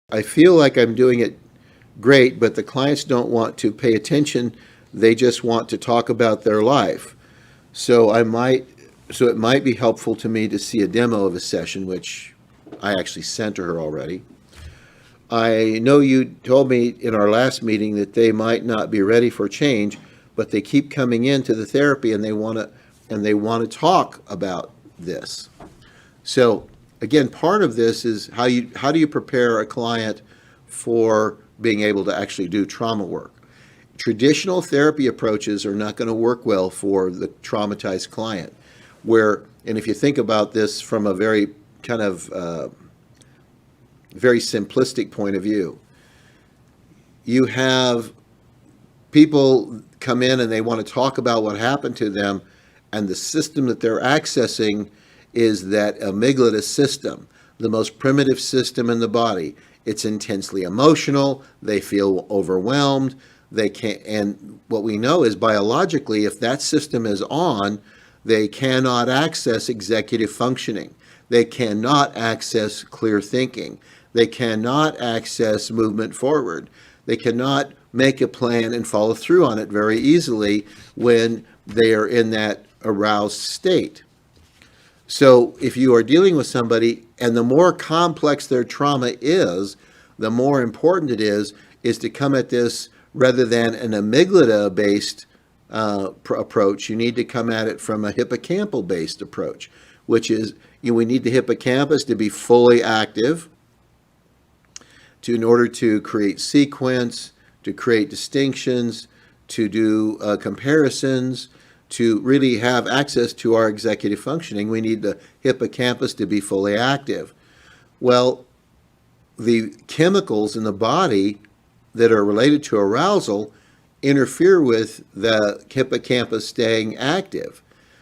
I feel like I'm doing it great, but the clients don't want to pay attention. They just want to talk about their life. So it might be helpful to me to see a demo of a session, which I actually sent to her already. I know you told me in our last meeting that they might not be ready for change, but they keep coming into the therapy and they want to talk about this. So again, part of this is how do you prepare a client for being able to actually do trauma work. Traditional therapy approaches are not going to work well for the traumatized client. And if you think about this from a very kind of very simplistic point of view, you have people come in and they want to talk about what happened to them, and the system that they're accessing is that amygdala system, the most primitive system in the body. It's intensely emotional. They feel overwhelmed. They can't, and what we know is biologically, if that system is on, they cannot access executive functioning. They cannot access clear thinking. They cannot access movement forward. They cannot make a plan and follow through on it very easily when they are in that aroused state. So if you are dealing with somebody, and the more complex their trauma is, the more important it is to come at this rather than an amygdala-based approach. You need to come at it from a hippocampal-based approach, which is we need the hippocampus to be fully active in order to create sequence, to create distinctions, to do comparisons, to really have access to our executive functioning. We need the hippocampus to be fully active. Well, the chemicals in the body that are related to arousal interfere with the hippocampus staying active.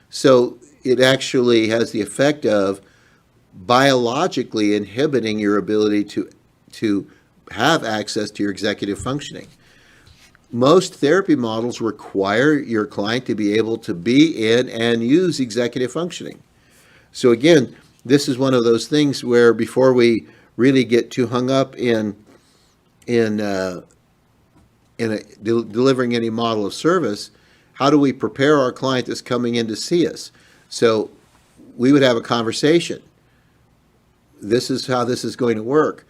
So it actually has the effect of biologically inhibiting your ability to have access to your executive functioning. Most therapy models require your client to be able to be in and use executive functioning. So again, this is one of those things where before we really get too hung up in delivering any model of service, how do we prepare our client that's coming in to see us? So we would have a conversation. This is how this is going to work.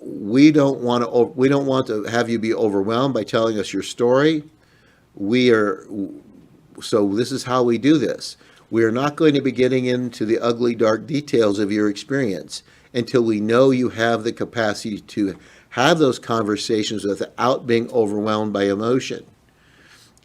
We don't want to have you be overwhelmed by telling us your story. So this is how we do this. We are not going to be getting into the ugly, dark details of your experience until we know you have the capacity to have those conversations without being overwhelmed by emotion.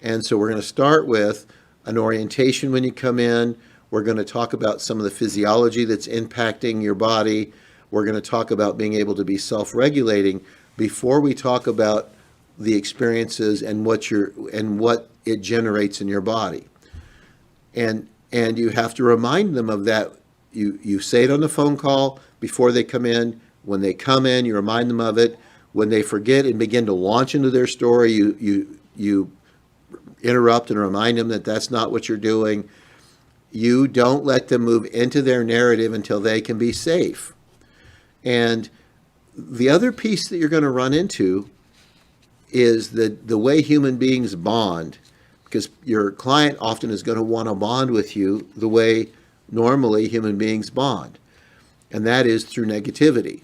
And so we're going to start with an orientation when you come in. We're going to talk about some of the physiology that's impacting your body. We're going to talk about being able to be self-regulating before we talk about the experiences and what it generates in your body. And you have to remind them of that. You say it on the phone call before they come in. When they come in, you remind them of it. When they forget and begin to launch into their story, you interrupt and remind them that that's not what you're doing. You don't let them move into their narrative until they can be safe. And the other piece that you're going to run into is the way human beings bond, because your client often is going to want to bond with you the way normally human beings bond, and that is through negativity.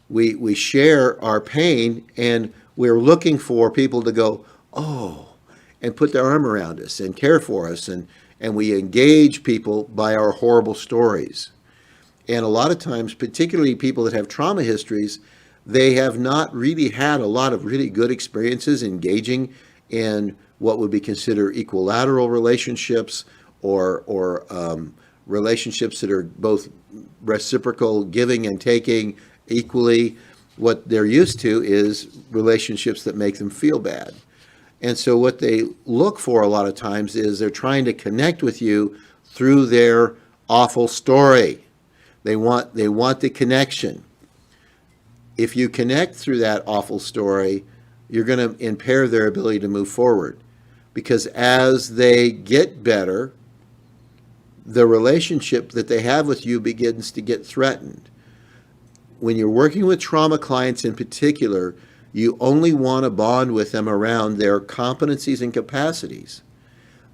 We share our pain, and we're looking for people to go, oh, and put their arm around us and care for us, and we engage people by our horrible stories. And a lot of times, particularly people that have trauma histories, they have not really had a lot of really good experiences engaging in what would be considered equilateral relationships or relationships that are both reciprocal, giving and taking equally. What they're used to is relationships that make them feel bad. And so what they look for a lot of times is they're trying to connect with you through their awful story. They want the connection. If you connect through that awful story, you're going to impair their ability to move forward. Because as they get better, the relationship that they have with you begins to get threatened. when you're working with trauma clients in particular, you only want to bond with them around their competencies and capacities.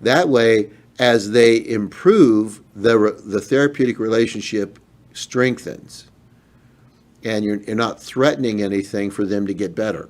That way, as they improve, the therapeutic relationship strengthens, and you're not threatening anything for them to get better.